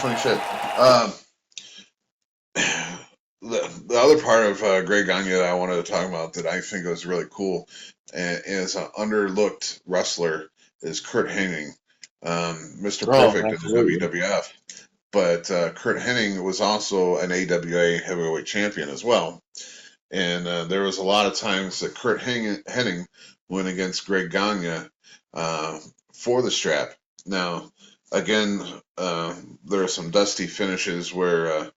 funny shit. The other part of Greg Gagne that I wanted to talk about that I think was really cool and is an underlooked wrestler is Kurt Hennig, Mr. Oh, Perfect in the absolutely. WWF. But Kurt Hennig was also an AWA heavyweight champion as well. And there was a lot of times that Kurt Hennig went against Greg Gagne for the strap. Now, again, there are some dusty finishes where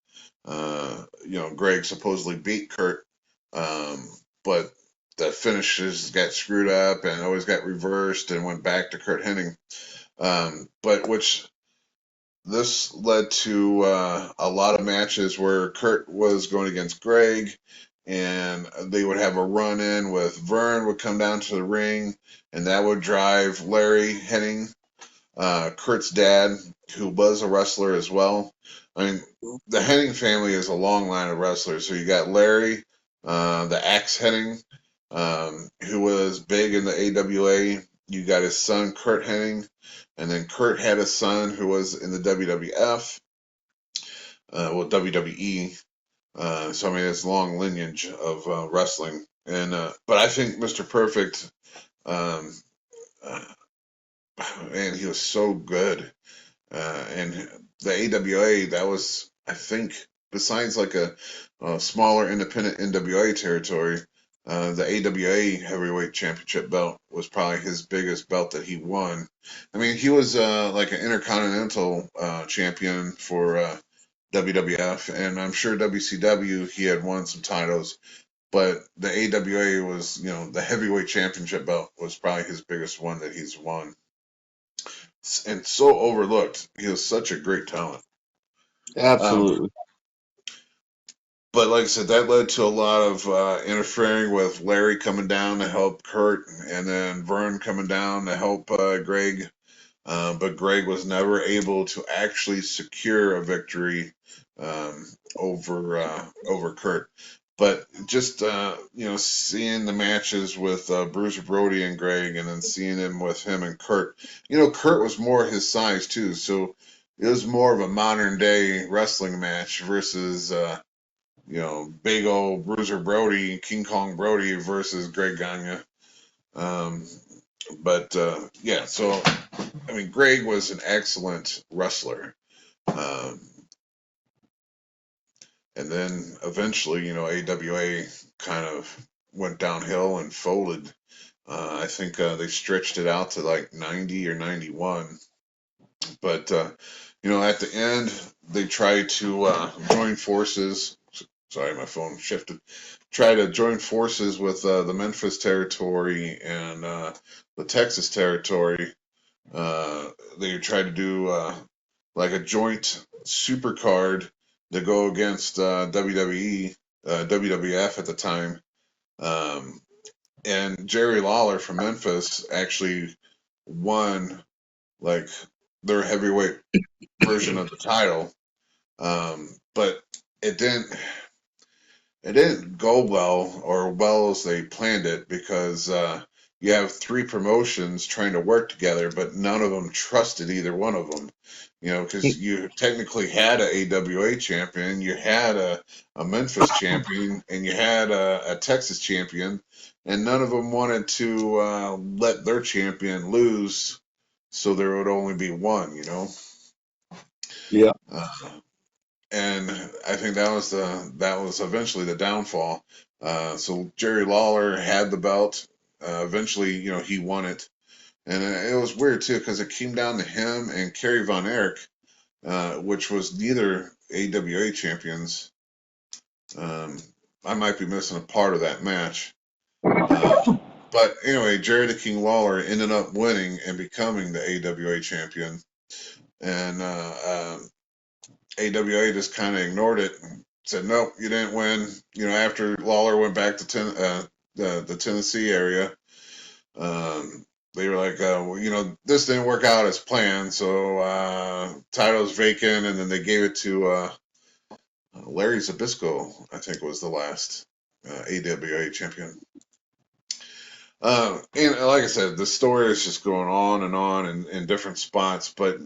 Greg supposedly beat Kurt, but the finishes got screwed up and always got reversed and went back to Kurt Hennig. But which this led to a lot of matches where Kurt was going against Greg, and they would have a run in with Vern would come down to the ring, and that would drive Larry Hennig, Kurt's dad, who was a wrestler as well. I mean, the Hennig family is a long line of wrestlers. So you got Larry, the Axe Hennig, who was big in the AWA. You got his son, Kurt Hennig, and then Kurt had a son who was in the WWF, WWE. So I mean, it's a long lineage of wrestling. And but I think Mr. Perfect, um, man, he was so good. And the AWA, that was, I think, besides like a smaller independent NWA territory, the AWA heavyweight championship belt was probably his biggest belt that he won. I mean, he was like an intercontinental champion for WWF, and I'm sure WCW he had won some titles, but the AWA was, the heavyweight championship belt was probably his biggest one that he's won. And so overlooked. He was such a great talent. Absolutely. But like I said, that led to a lot of interfering with Larry coming down to help Kurt, and then Vern coming down to help Greg. But Greg was never able to actually secure a victory over Kurt. But just seeing the matches with Bruiser Brody and Greg, and then seeing him with him and Kurt. Kurt was more his size too, so it was more of a modern day wrestling match versus big old Bruiser Brody, King Kong Brody versus Greg Gagne. But yeah, so I mean, Greg was an excellent wrestler. And then eventually, AWA kind of went downhill and folded. I think they stretched it out to like 90 or 91. But, at the end, they tried to join forces. Sorry, my phone shifted. Try to join forces with the Memphis territory and the Texas territory. They tried to do like a joint super card to go against WWE, WWF at the time. And Jerry Lawler from Memphis actually won like their heavyweight version of the title. But it didn't go well or well as they planned it, because you have three promotions trying to work together, but none of them trusted either one of them. Because you technically had a AWA champion, you had a Memphis champion, and you had a Texas champion, and none of them wanted to let their champion lose, so there would only be one. Yeah. And I think that was eventually the downfall. So Jerry Lawler had the belt. Eventually, he won it, and it was weird too because it came down to him and Kerry Von Erich, which was neither AWA champions. I might be missing a part of that match. But anyway, Jerry the King Lawler ended up winning and becoming the AWA champion, and AWA just kind of ignored it and said, nope, you didn't win. After Lawler went back to the Tennessee area, they were like, this didn't work out as planned, so title's vacant, and then they gave it to Larry Zbyszko, I think was the last AWA champion. And like I said, the story is just going on and on in different spots, but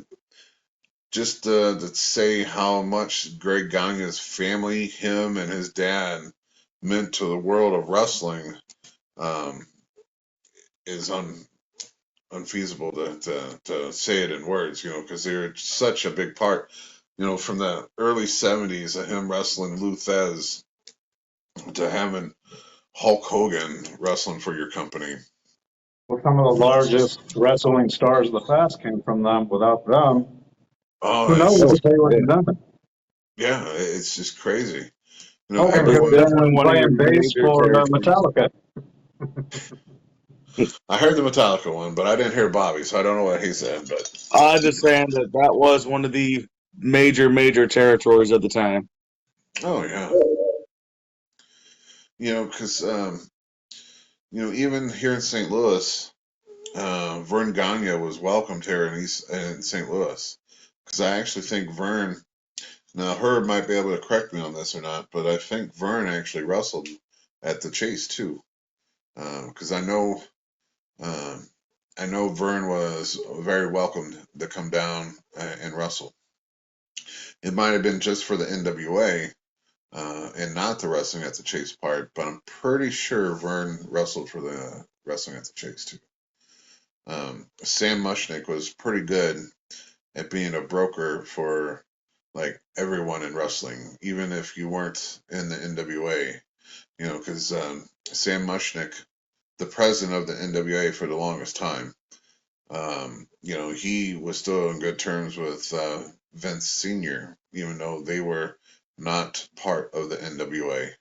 just to say how much Greg Gagne's family, him and his dad, meant to the world of wrestling um, is unfeasible to say it in words, because they're such a big part, from the early 70s of him wrestling Lou Thez to having Hulk Hogan wrestling for your company. Well, some of the It's just, largest wrestling stars of the past came from them. Without them, oh, who knows it's if they would have done it. yeah, it's just crazy. Hogan That's could have Everyone. definitely been one of your playing bass major for territories. Metallica. I heard the Metallica one, but I didn't hear Bobby, so I don't know what he said. But I'm just saying that was one of the major territories at the time. oh yeah, because even here in St. Louis, Vern Gagne was welcomed here in St. Louis, because I actually think Vern. Now Herb might be able to correct me on this or not, but I think Vern actually wrestled at the Chase too, because um, I know Vern was very welcomed to come down and wrestle. It might have been just for the NWA and not the wrestling at the Chase part, but I'm pretty sure Vern wrestled for the wrestling at the Chase too. Sam Mushnick was pretty good at being a broker for like everyone in wrestling, even if you weren't in the NWA, because Sam Mushnick, the president of the NWA for the longest time, he was still in good terms with Vince Sr., even though they were not part of the NWA.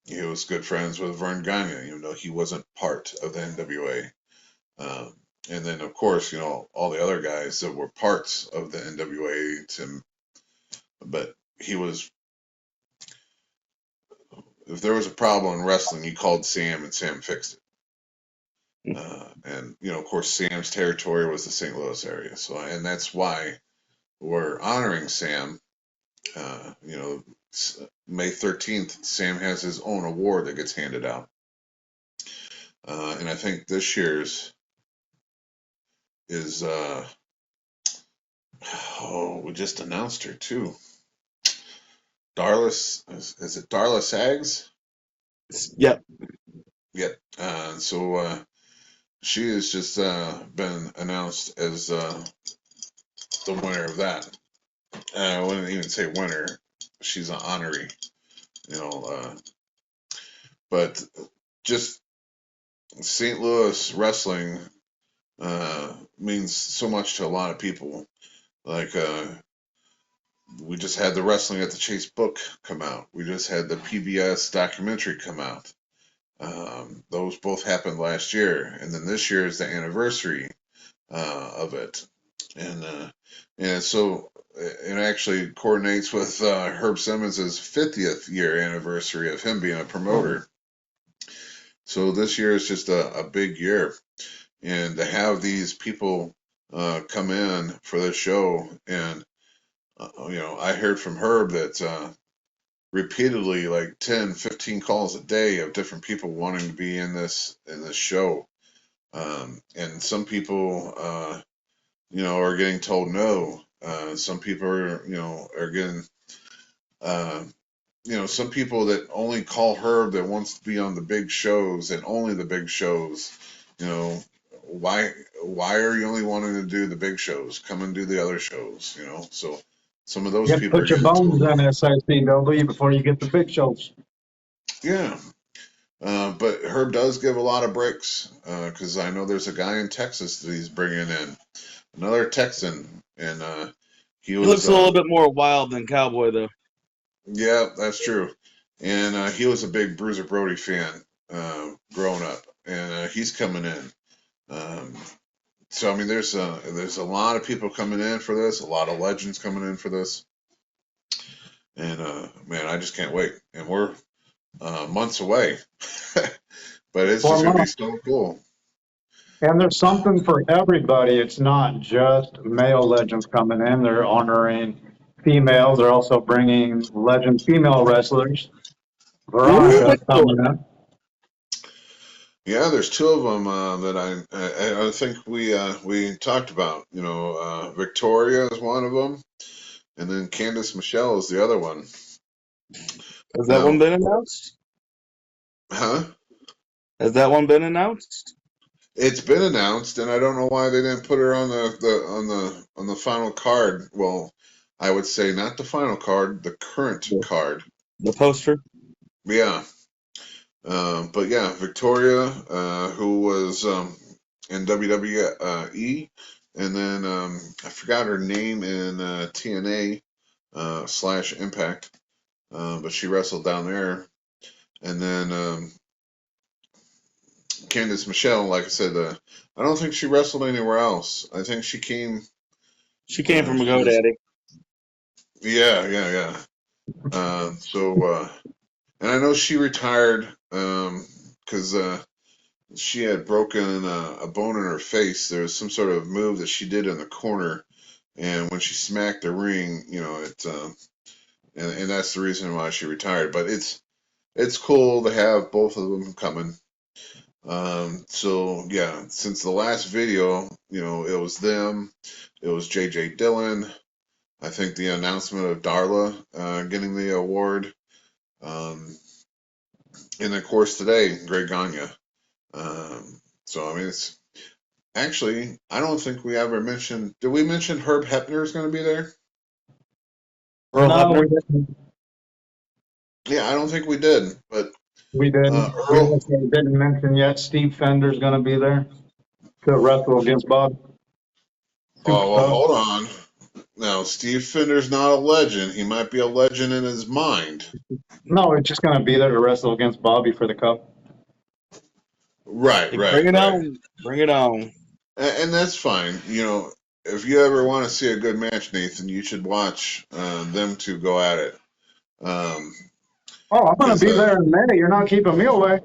He was good friends with Vern Gagne, even though he wasn't part of the NWA. Um, and then, of course, all the other guys that were parts of the NWA, but he was, if there was a problem in wrestling, he called Sam and Sam fixed it. And, of course, Sam's territory was the St. Louis area. So, and that's why we're honoring Sam. May 13th, Sam has his own award that gets handed out. And I think this year's is, we just announced her too. Darla, is it Darla Sags? Yep. Yep. So she has just been announced as the winner of that. I wouldn't even say winner. She's an honoree, but just St. Louis wrestling means so much to a lot of people. Like we just had the Wrestling at the Chase book come out. We just had the PBS documentary come out. Those both happened last year, and then this year is the anniversary of it, and so it actually coordinates with Herb Simmons' 50th year anniversary of him being a promoter. So this year is just a big year, and to have these people come in for this show, and I heard from Herb that repeatedly, like 10, 15 calls a day of different people wanting to be in this show. And some people, are getting told no. Some people are getting, uh, some people that only call Herb that wants to be on the big shows and only the big shows. You know, why are you only wanting to do the big shows? Come and do the other shows. So some of those You got to people are put your getting bones told, in SICW before you get the big shows. yeah. But Herb does give a lot of breaks because I know there's a guy in Texas that he's bringing in, another Texan, and he He was, looks a little bit more wild than Cowboy, though. yeah, that's true, and he was a big Bruiser Brody fan growing up, and he's coming in. Um, so I mean, there's a lot of people coming in for this, a lot of legends coming in for this, and man, I just can't wait, and we're months away, but it's just 4 gonna be months. so cool. And there's something for everybody. It's not just male legends coming in. They're honoring females. They're also bringing legend female wrestlers. Ooh, Yeah. Veronica wait for coming it. in. Yeah, there's two of them that I think we talked about. Victoria is one of them, and then Candice Michelle is the other one. Has that one Now, been announced? huh? Has that one been announced? It's been announced, and I don't know why they didn't put her on the final card. Well, I would say not the final card, the current The, card. the poster? Yeah, but yeah, Victoria, who was in WWE, and then I forgot her name in TNA slash Impact, but she wrestled down there. And then Candice Michelle, like I said, I don't think she wrestled anywhere else. I think she came. She came from a She just, GoDaddy. yeah, yeah, yeah. And I know she retired because she had broken a bone in her face. There was some sort of move that she did in the corner, and when she smacked the ring, and that's the reason why she retired. But it's cool to have both of them coming. So yeah, since the last video, it was them, it was JJ Dillon. I think the announcement of Darla getting the award, um, and of course today, Greg Gagne. So I mean, it's actually I don't think we ever mentioned. Did we mention Herb Hepner is going to be there? Earl No, Hebner? Yeah, I don't think we did. But we didn't. We Earl. also didn't mention yet Steve Fender's going to be there to wrestle against Bob Oh well, Superstar. hold on. Now Steve Finder's not a legend. He might be a legend in his mind. No, it's just going to be there to wrestle against Bobby for the cup. Right, Like, right, bring it right. on. Bring it on. And that's fine. If you ever want to see a good match, Nathan, you should watch them two go at it. Um, Oh, I'm going to because be there in May. You're not keeping me away.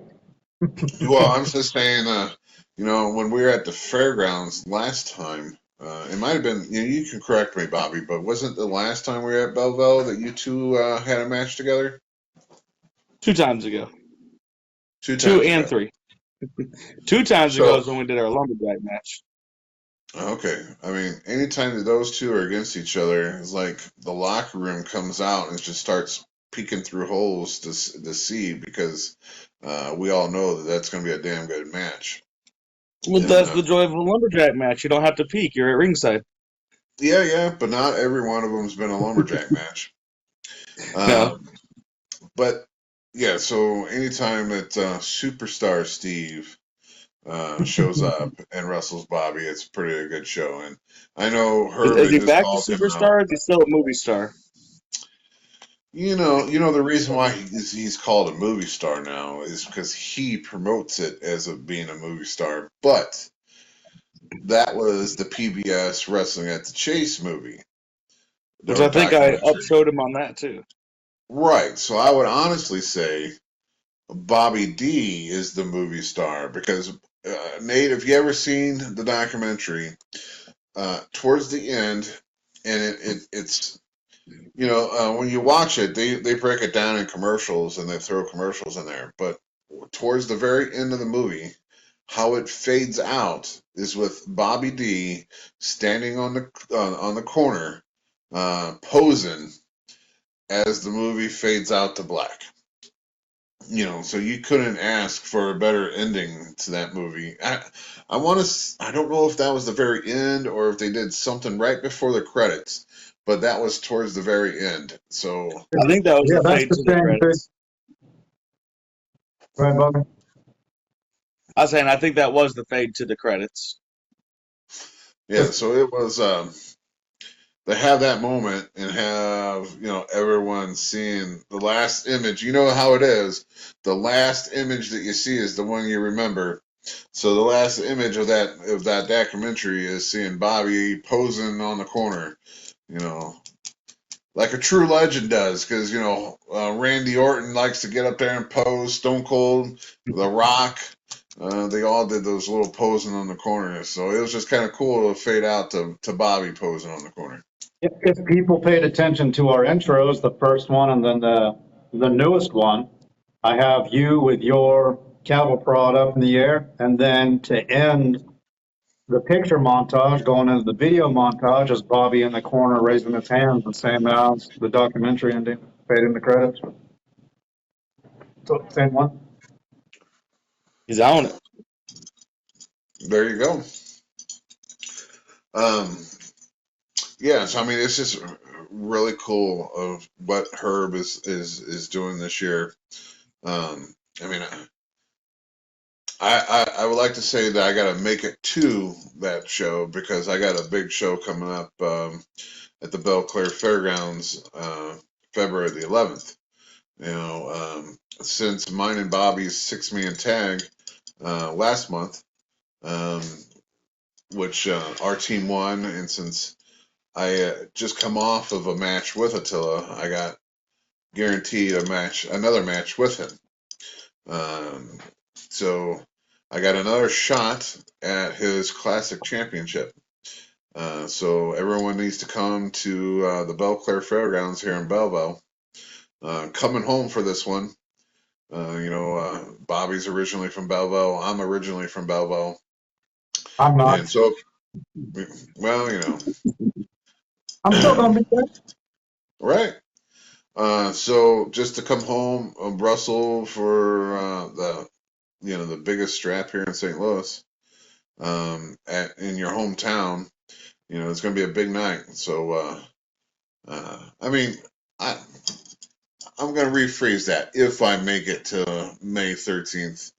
well, I'm just saying, when we were at the fairgrounds last time, it might have been. You can correct me, Bobby, but wasn't the last time we were at Belleville that you two had a match together? 2 times ago. Two 2 times and ago. 3. 2 times ago So is when we did our lumberjack match. okay, I mean, anytime that those two are against each other, it's like the locker room comes out and just starts peeking through holes to see because we all know that that's going to be a damn good match. Well, And that's the joy of a lumberjack match. You don't have to peek. You're at ringside. yeah, yeah, but not every one of them's been a lumberjack match. No. Um, but yeah, so anytime that Superstar Steve shows up and wrestles Bobby, it's pretty a good show. And I know Herb Is had he just back to called him out. superstar? Or is he still a movie star? The reason why he's called a movie star now is because he promotes it as being a movie star. But that was the PBS Wrestling at the Chase movie, Which the I think I documentary. upshowed him on that too. Right. So I would honestly say Bobby D is the movie star because Nate, have you ever seen the documentary? Towards the end, and it's when you watch it, they break it down in commercials and they throw commercials in there. But towards the very end of the movie, how it fades out is with Bobby D standing on the corner, posing as the movie fades out to black. So you couldn't ask for a better ending to that movie. I don't know if that was the very end or if they did something right before the credits, but that was towards the very end. So I think that was Yeah, the that's fade the to the same thing. credits. Right, Bobby? I was saying I think that was the fade to the credits. yeah, so it was to have that moment and have everyone seeing the last image. You know how it is. The last image that you see is the one you remember. So the last image of that documentary is seeing Bobby posing on the corner, you know, like a true legend does, because Randy Orton likes to get up there and pose. Stone Cold, The Rock, they all did those little posing on the corner. So it was just kind of cool to fade out to Bobby posing on the corner. If people paid attention to our intros, the first one and then the newest one, I have you with your cattle prod up in the air. And then to end the picture montage, going into the video montage, is Bobby in the corner raising his hands, the same as the documentary ending, fading the credits. So, same one. He's on it. There you go. Yeah, so I mean, it's just really cool of what Herb is doing this year. I mean, I would like to say that I got to make it to that show because I got a big show coming up at the Belle Claire Fairgrounds February the 11th. You know, since mine and Bobby's 6-man tag last month, which our team won, and since I just come off of a match with Attila, I got guaranteed another match with him. So I got another shot at his classic championship. So everyone needs to come to the Belle Claire Fairgrounds here in Belleville. Coming home for this one. Bobby's originally from Belleville. I'm originally from Belleville. I'm not. And so, well, you know. I'm still going to be there. Right. So just to come home, Russell for the biggest strap here in St. Louis, in your hometown, it's going to be a big night. So, I mean, I'm going to rephrase that. If I make it to May 13th,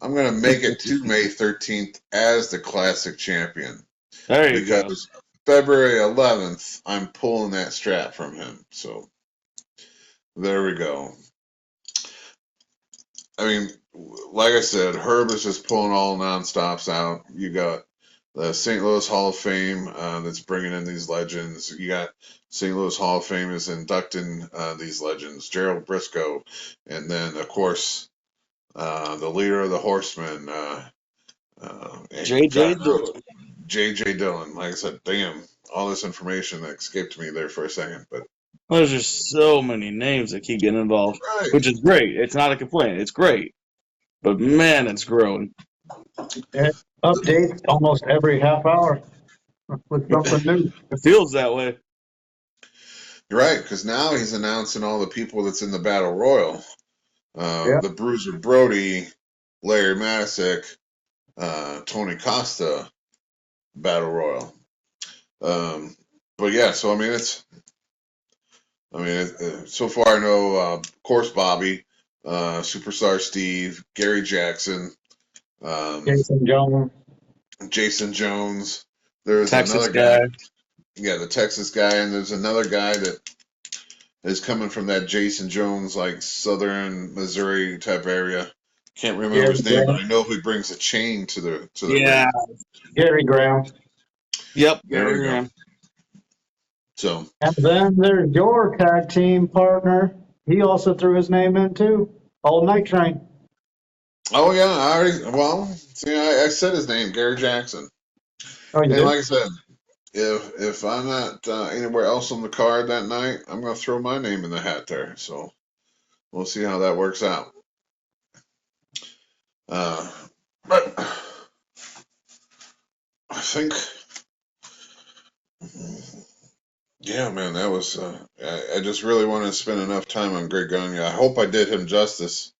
I'm going to make it to May 13th as the classic champion. There you go. Because February 11th, I'm pulling that strap from him. So there we go. I mean, like I said, Herb is just pulling all nonstops out. You got the St. Louis Hall of Fame that's bringing in these legends. You got St. Louis Hall of Fame is inducting these legends, Gerald Briscoe, and then of course the leader of the Horsemen, J.J. Dillon. J.J. Dillon. Like I said, damn, all this information that escaped me there for a second, but There's just so many names that keep getting involved, right. which is great. It's not a complaint. It's great. But man, it's growing. It updates almost every half hour with something new. It feels that way. You're right, because now he's announcing all the people that's in the Battle Royal. Yeah. The Bruiser Brody, Larry Matisic, Tony Costa Battle Royal. But yeah, so I mean, so far I know, of course, Bobby, Superstar Steve, Gary Jackson, Jason Jones. There's Texas another guy. Yeah, the Texas guy, and there's another guy that is coming from that Jason Jones, like Southern Missouri type area. Can't remember his name, but I know he brings a chain to the Yeah. ring. Gary Graham. Yep. There we go. So. And then there's your tag team partner. He also threw his name in too. All Night Train. Oh yeah, I said his name, Gary Jackson. Oh, you And did? like I said, if I'm not anywhere else on the card that night, I'm going to throw my name in the hat there. So we'll see how that works out. But I think, yeah, man, that was. I just really wanted to spend enough time on Greg Gagne. I hope I did him justice,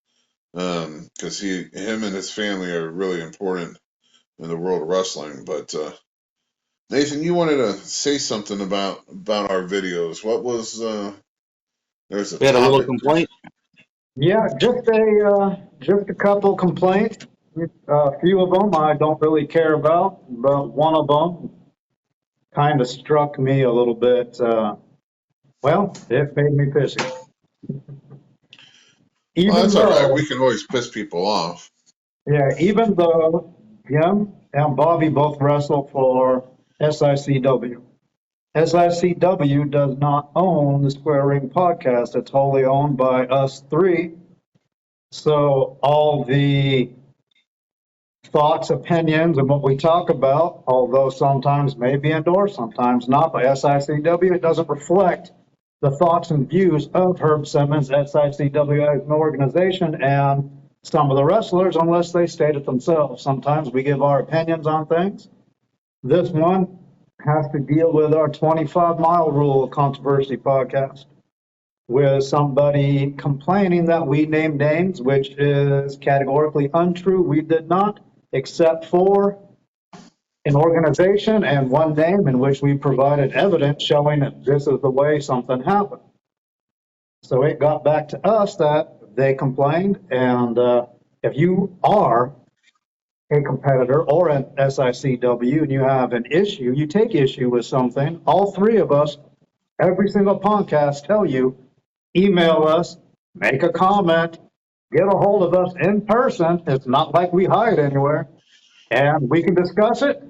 because him and his family are really important in the world of wrestling. But Nathan, you wanted to say something about our videos. What was there's a We had a little topic. complaint. Yeah, just a couple complaints. A few of them I don't really care about, but one of them kind of struck me a little bit. It made me pissy. Well, that's all right. We can always piss people off. Yeah, even though him and Bobby both wrestle for SICW. SICW does not own the Square Ring podcast. It's wholly owned by us three. So all the thoughts, opinions, and what we talk about, although sometimes may be endorsed, sometimes not by SICW, it doesn't reflect the thoughts and views of Herb Simmons, SICW as an organization, and some of the wrestlers unless they state it themselves. Sometimes we give our opinions on things. This one has to deal with our 25-mile rule controversy podcast, with somebody complaining that we named names, which is categorically untrue. We did not, except for an organization and one name in which we provided evidence showing that this is the way something happened. So it got back to us that they complained, and if you are a competitor or an SICW and you have an issue, you take issue with something, all three of us, every single podcast tell you, email us, make a comment, get a hold of us in person. It's not like we hide anywhere, and we can discuss it.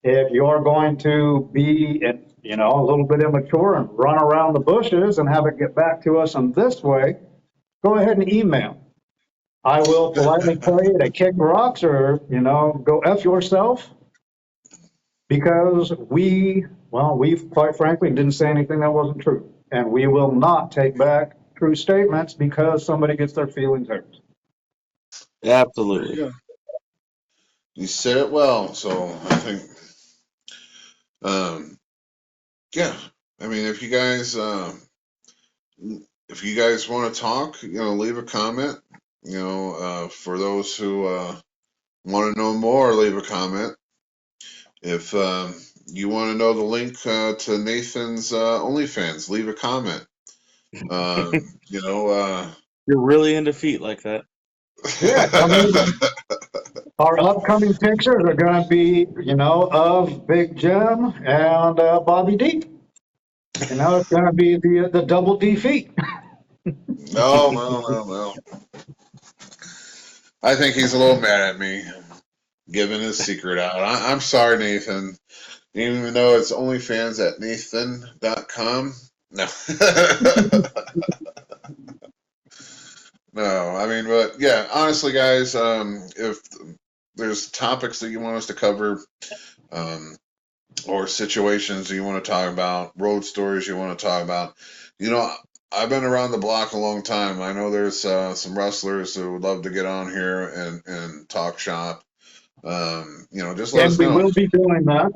If you're going to be, a little bit immature and run around the bushes and have it get back to us in this way, go ahead and email. I will politely tell you to kick rocks or, go F yourself, because we quite frankly didn't say anything that wasn't true. And we will not take back true statements because somebody gets their feelings hurt. Absolutely. You said it well. So I think, yeah. I mean, if you guys want to talk, leave a comment. For those who want to know more, leave a comment. If you want to know the link to Nathan's OnlyFans, leave a comment. You're really into feet like that. Yeah, I mean, our upcoming pictures are going to be, of Big Jim and Bobby D. It's going to be the double D feet. No. I think he's a little mad at me, giving his secret out. I'm sorry, Nathan. Even though it's OnlyFans at nathan.com. No. No, I mean, but yeah, honestly, guys, if there's topics that you want us to cover, or situations you want to talk about, road stories you want to talk about, I've been around the block a long time. I know there's some wrestlers who would love to get on here and talk shop. Just let us know. And we will be doing that.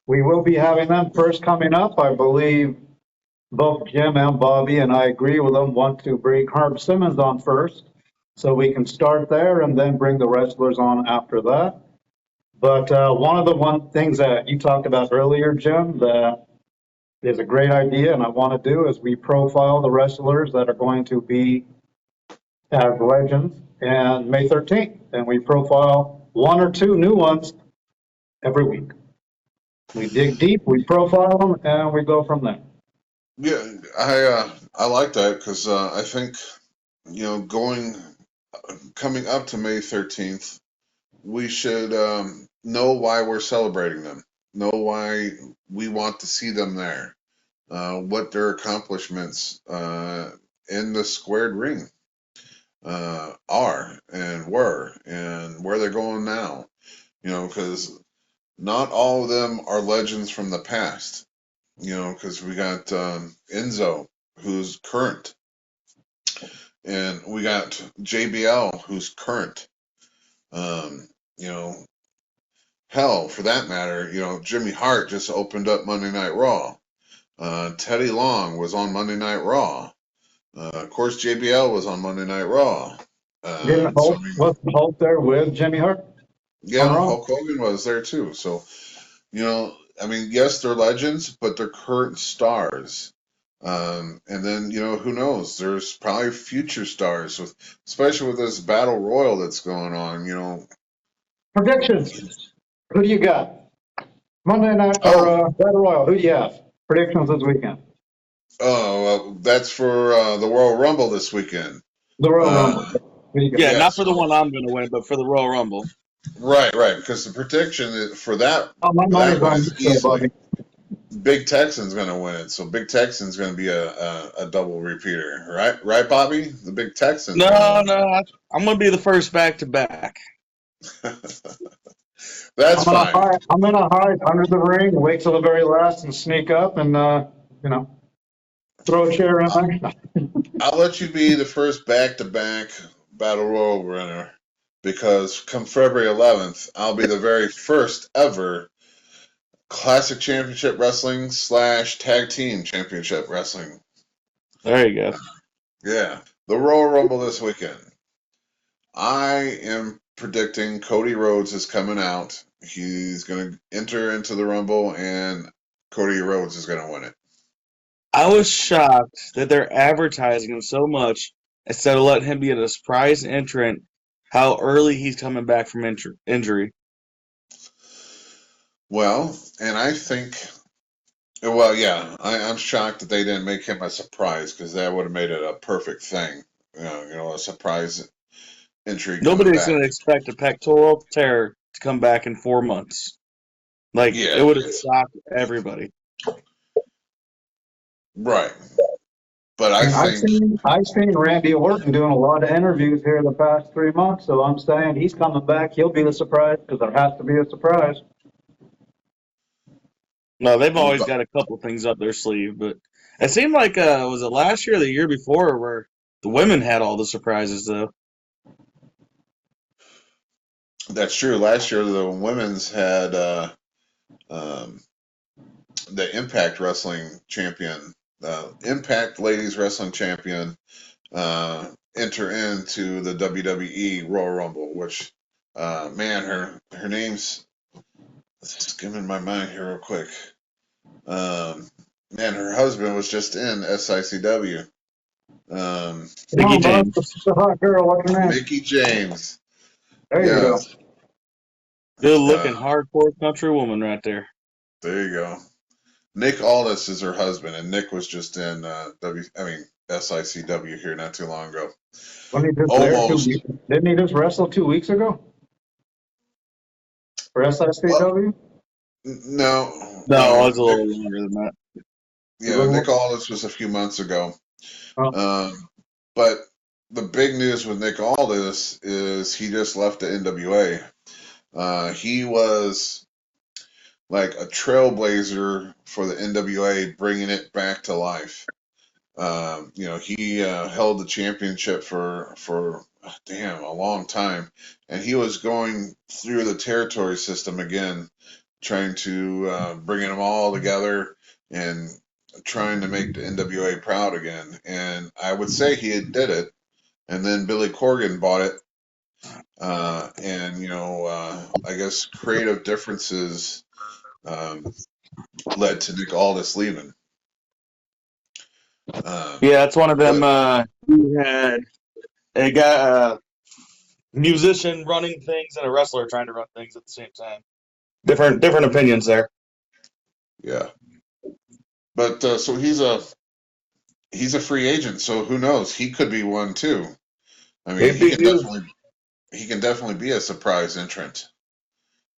We will be having them first coming up. I believe both Jim and Bobby, and I agree with them, want to bring Herb Simmons on first, so we can start there and then bring the wrestlers on after that. But one of the things that you talked about earlier, Jim, that is a great idea, and I want to do, is we profile the wrestlers that are going to be as legends and May 13th, and we profile one or two new ones every week. We dig deep, we profile them, and we go from there. Yeah, I like that because I think coming up to May 13th, we should know why we're celebrating them, know why we want to see them there, what their accomplishments in the squared ring are and were, and where they're going now. Because not all of them are legends from the past. Because we got Enzo, who's current, and we got JBL, who's current. Hell, for that matter, Jimmy Hart just opened up Monday Night Raw. Teddy Long was on Monday Night Raw. Of course, JBL was on Monday Night Raw. Was Hulk there with Jimmy Hart? Yeah, Hulk Hogan was there too. So, yes, they're legends, but they're current stars. And then, who knows? There's probably future stars, especially with this battle royal that's going on. Predictions. Who do you got? Monday night or battle royal? Who do you have? Predictions this weekend. Oh, well, that's for the Royal Rumble this weekend. The Royal Rumble. Yeah, not for the one I'm going to win, but for the Royal Rumble. Right. Because the prediction for that, my money's on easily, Big Texan's going to win it. So Big Texan's going to be a double repeater, right? Right, Bobby? The Big Texan. No, I'm going to be the first back-to-back. That's fine. I'm going to hide under the ring, wait till the very last, and sneak up and throw a chair in there. I'll let you be the first back-to-back Battle Royal winner because come February 11th, I'll be the very first ever Classic Championship Wrestling / Tag Team Championship Wrestling. There you go. Yeah, the Royal Rumble this weekend. I am predicting Cody Rhodes is coming out. He's going to enter into the Rumble, and Cody Rhodes is going to win it. I was shocked that they're advertising him so much instead of letting him be a surprise entrant. How early he's coming back from injury. Well, and I think, well, yeah, I'm shocked that they didn't make him a surprise because that would have made it a perfect thing. A surprise entry coming Nobody's back. going to expect a pectoral tear to come back in 4 months. Like, it Yeah, would have shocked everybody. right. But I And think I've seen Randy Orton doing a lot of interviews here the past 3 months, so I'm saying he's coming back. He'll be the surprise because there has to be a surprise. No, they've always got a couple things up their sleeve, but it seemed like was it last year or the year before where the women had all the surprises though. that's true. Last year, the women's had um, the Impact Wrestling champion, Impact Ladies Wrestling champion, enter into the WWE Royal Rumble, which, man, her name's skimming my mind here real quick. Man, her husband was just in SICW. Come Mickey on, boss, James. the hot girl, what's her name? Mickey James. There you go. Yes. Good looking hardcore country woman right there. There you go. Nick Aldis is her husband, and Nick was just in SICW here not too long ago. When he just there Almost. didn't he just wrestle 2 weeks ago for Well, SICW? no, No, it was a Nick. little longer than that. Yeah, Nick Aldis was a few months ago. But the big news with Nick Aldis is he just left the NWA. He was like a trailblazer for the NWA, bringing it back to life. He held the championship for a long time, and he was going through the territory system again, trying to bringing them all together and trying to make the NWA proud again. And I would say he did it, and then Billy Corgan bought it, I guess creative differences led to Nick Aldis leaving. Yeah, it's one of them. But You had a guy, musician running things and a wrestler trying to run things at the same time. Different opinions there. yeah, but so he's a free agent, so who knows? He could be one too. I mean, It'd be huge. he can definitely be a surprise entrant.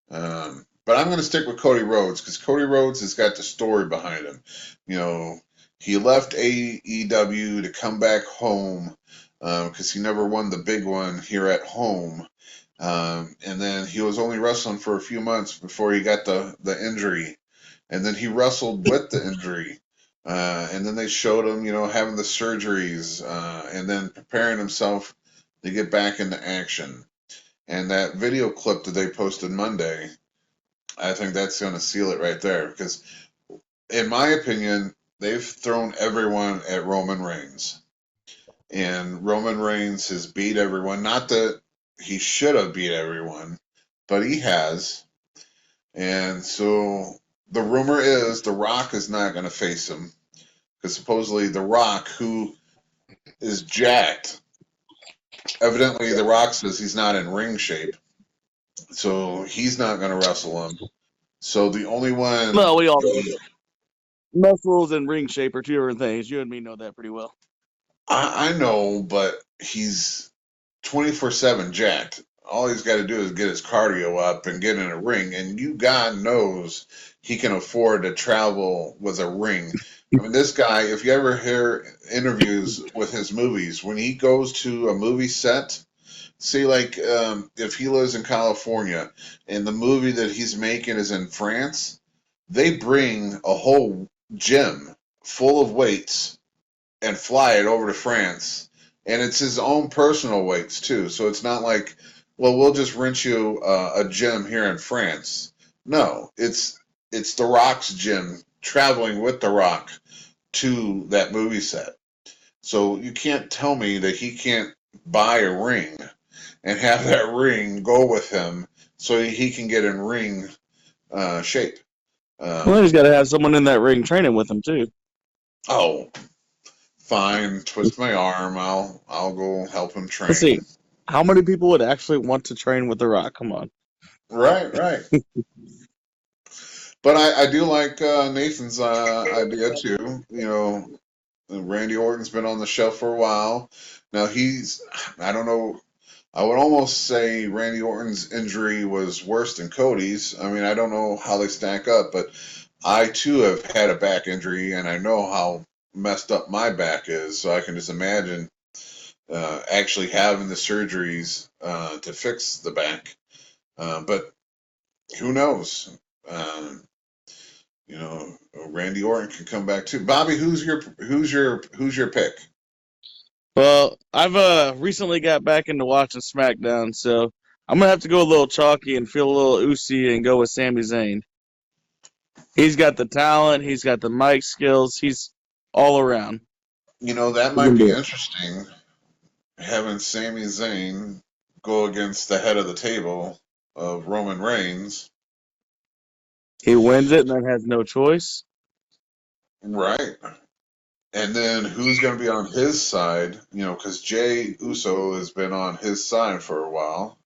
But I'm going to stick with Cody Rhodes because Cody Rhodes has got the story behind him. He left AEW to come back home because he never won the big one here at home. And then he was only wrestling for a few months before he got the injury. And then he wrestled with the injury. And then they showed him, having the surgeries and then preparing himself to get back into action. And that video clip that they posted Monday, I think that's going to seal it right there. Because, in my opinion, they've thrown everyone at Roman Reigns. And Roman Reigns has beat everyone. Not that he should have beat everyone, but he has. And so the rumor is The Rock is not going to face him. Because supposedly The Rock, who is jacked, evidently The Rock says he's not in ring shape. So he's not going to wrestle him. So the only one. Well, we all know muscles and ring shape are two different things. You and me know that pretty well. I know, but he's 24/7 jacked. All he's got to do is get his cardio up and get in a ring, and God knows he can afford to travel with a ring. I mean, this guy, if you ever hear interviews with his movies, when he goes to a movie set, see, like if he lives in California and the movie that he's making is in France, they bring a whole gym full of weights and fly it over to France and it's his own personal weights too. So it's not like, well, we'll just rent you a gym here in France. No, it's The Rock's gym traveling with The Rock to that movie set. So you can't tell me that he can't buy a ring and have that ring go with him so he can get in ring shape. Well, he's got to have someone in that ring training with him too. Oh, fine, twist my arm. I'll go help him Let's see. train. How many people would actually want to train with The Rock? Come on. Right, right. But I do like Nathan's idea too. You know, Randy Orton's been on the shelf for a while. Now I don't know, I would almost say Randy Orton's injury was worse than Cody's. I mean, I don't know how they stack up, but I too have had a back injury, and I know how messed up my back is. So I can just imagine actually having the surgeries to fix the back. But who knows? Um, you know, Randy Orton can come back too. Bobby, who's your pick? Well, I've recently got back into watching SmackDown, so I'm gonna have to go a little chalky and feel a little oozy and go with Sami Zayn. He's got the talent, he's got the mic skills, he's all around. You know, that He might can be do it. interesting, having Sami Zayn go against the head of the table of Roman Reigns. He wins it and then has no choice. Right. And then who's going to be on his side? You know, because Jay Uso has been on his side for a while.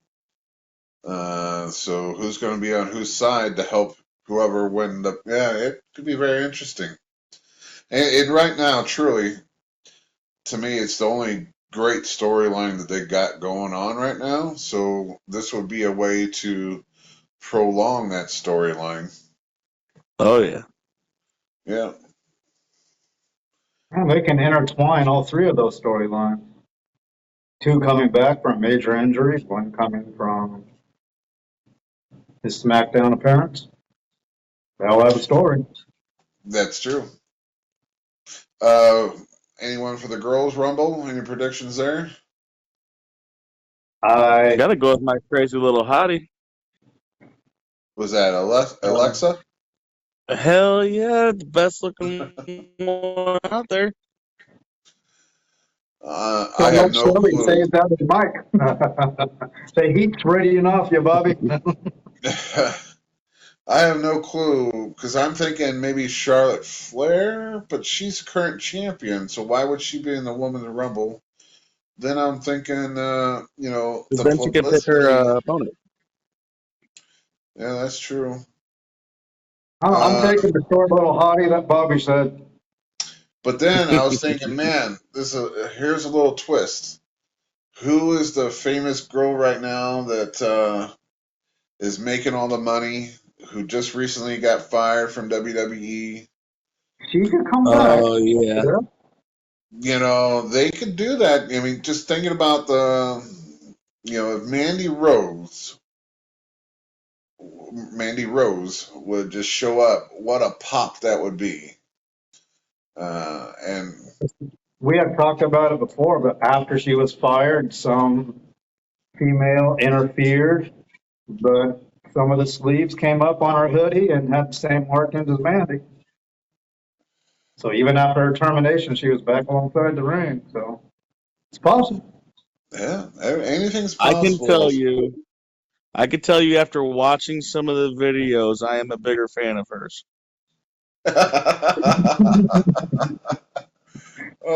So who's going to be on whose side to help whoever win the? Yeah, it could be very interesting. And right now, truly, to me, it's the only great storyline that they got going on right now. So this would be a way to prolong that storyline. Oh yeah. Yeah, And they can intertwine all three of those storylines. Two coming back from major injuries, one coming from his SmackDown appearance. They'll have a story. that's true. Uh, anyone for the girls' rumble? Any predictions there? I I gotta go with my crazy little hottie. Was that Alexa? Hell yeah, the best looking one out there. I so have much no so he clue. says that to Mike. The heat's radiating off you, Bobby. I have no clue because I'm thinking maybe Charlotte Flair, but she's current champion, so why would she be in the Women's Rumble? Then I'm thinking, Because the then she can pick her publicity. opponent. Yeah, that's true. I'm Uh, taking the short little hottie that Bobby said. but then I was thinking, man, here's a little twist. Who is the famous girl right now that is making all the money? Who just recently got fired from WWE? She could come back. Oh yeah. You know, they could do that. I mean, just thinking about if Mandy Rose would just show up, what a pop that would be. And We had talked about it before, but after she was fired, some female interfered, but some of the sleeves came up on her hoodie and had the same markings as Mandy. So even after her termination, she was back alongside the ring. So it's possible. yeah, anything's I can possible. tell you. I can tell you after watching some of the videos, I am a bigger fan of hers.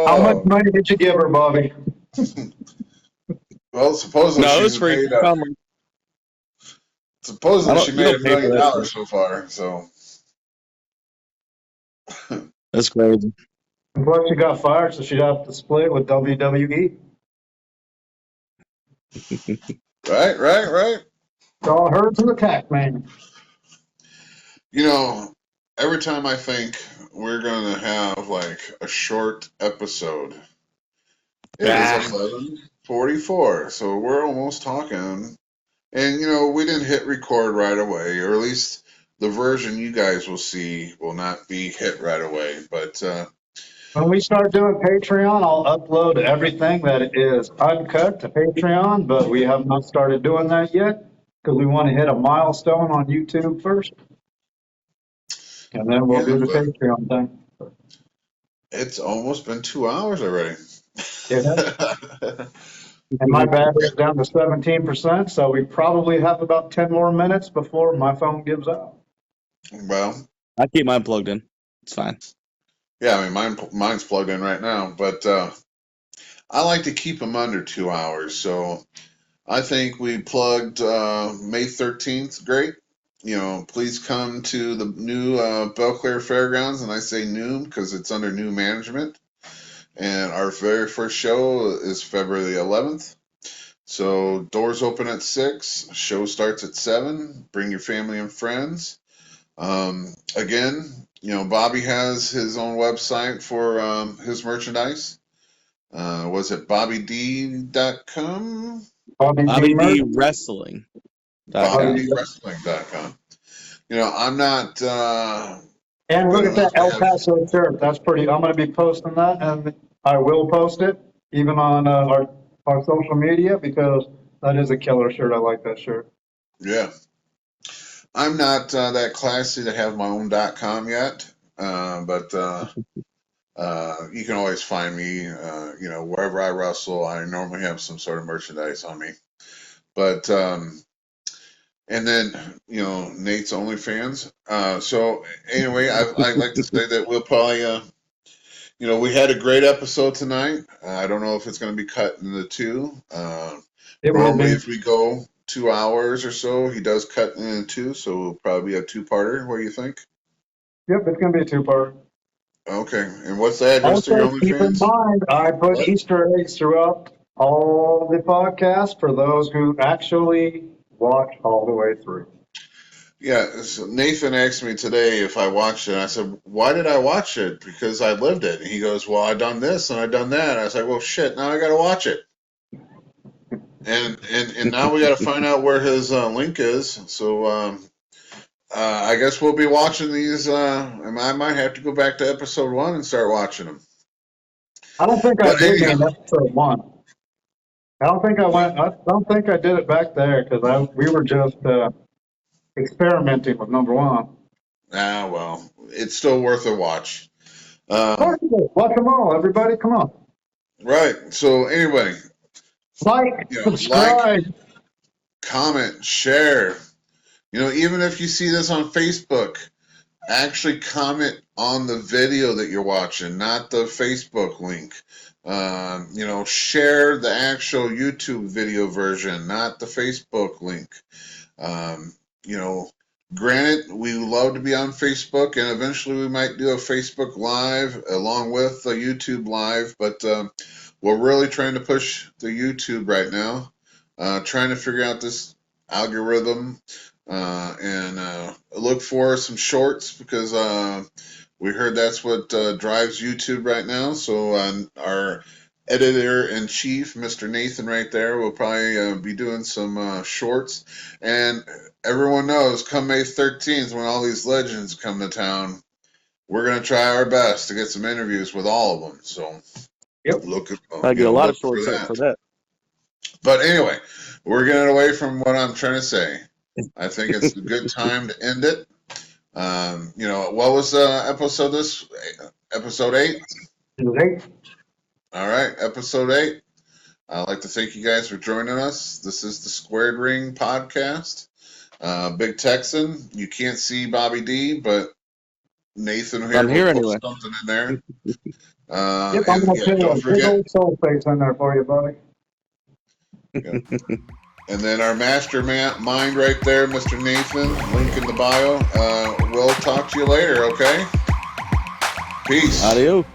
How much Oh, money did you give her, Bobby? well, No, it was free. Come on. I supposedly she don't. You made don't $1 pay for million that stuff. so far. So That's crazy. And plus, she got fired, so she'd have to split with WWE. right, right, right. It's all hers and the tax man. You know, every time I think we're gonna have like a short episode, it is Ah, 11:44, so we're almost talking. And we didn't hit record right away, or at least the version you guys will see will not be hit right away. But When we start doing Patreon, I'll upload everything that is uncut to Patreon, but we have not started doing that yet because we want to hit a milestone on YouTube first, and then we'll Yeah, do the but Patreon thing. it's almost been 2 hours already. Yeah. And my battery is down to 17%, so we probably have about 10 more minutes before my phone gives out. Well, I keep mine plugged in. It's fine. yeah, I mean, mine's plugged in right now, but I like to keep them under 2 hours. So I think we plugged May 13th. Great. Please come to the new Belclair Fairgrounds, and I say new because it's under new management. And our very first show is February the 11th. So doors open at 6. Show starts at 7. Bring your family and friends. Again, Bobby has his own website for his merchandise. Was it BobbyD.com? Bobby D. Merch. BobbyDWrestling.com. BobbyDWrestling.com. I'm not And look good at that enough to El have. Paso shirt. That's pretty. I'm going to be posting that, and I will post it even on our social media because that is a killer shirt. I like that shirt. Yeah. I'm not that classy to have my own .com yet, but you can always find me. Wherever I wrestle, I normally have some sort of merchandise on me. But and then Nate's OnlyFans. So anyway, I'd like to say that we'll probably we had a great episode tonight. I don't know if it's going to be cut into two. It will Normally, be. if we go 2 hours or so, he does cut into two, so we'll probably be a two-parter. What do you think? Yep, it's going to be a two-part. Okay, and what's the address to your Also, keep in OnlyFans? mind, I put What? Easter eggs throughout all the podcasts for those who actually watch all the way through. Yeah, so Nathan asked me today if I watched it. I said, "Why did I watch it? Because I lived it." And he goes, "Well, I done this and I done that." I was like, "Well, shit, now I got to watch it." And now we got to find out where his link is. So I guess we'll be watching these. And I might have to go back to episode 1 and start watching them. I don't think I But did anyhow, in episode 1. I don't think I went. I don't think I did it back there because we were just experimenting with number 1. well, it's still worth a watch. Of course it is. Watch them all, everybody. Come on, Right. So anyway, like, like, subscribe. comment, share. Even if you see this on Facebook, actually comment on the video that you're watching, not the Facebook link. Share the actual YouTube video version, not the Facebook link. Granted, we love to be on Facebook, and eventually we might do a Facebook Live along with a YouTube Live, but we're really trying to push the YouTube right now, trying to figure out this algorithm, and look for some shorts because we heard that's what drives YouTube right now. So our editor-in-chief, Mr. Nathan right there, will probably be doing some shorts. And everyone knows come May 13th when all these legends come to town, we're going to try our best to get some interviews with all of them. So Yep. look I get a lot of for shorts up for that. that. But anyway, we're getting away from what I'm trying to say. I think it's a good time to end it. What was episode 8? All right, episode 8. I'd like to thank you guys for joining us. This is the Squared Ring podcast. Big Texan, you can't see Bobby D, but Nathan here I'm will here put anyway. something in there. Yep, I'm And gonna put don't a big forget. old soul face in there for you, buddy. And then our mastermind right there, Mr. Nathan, link in the bio. We'll talk to you later, okay? Peace. Adios.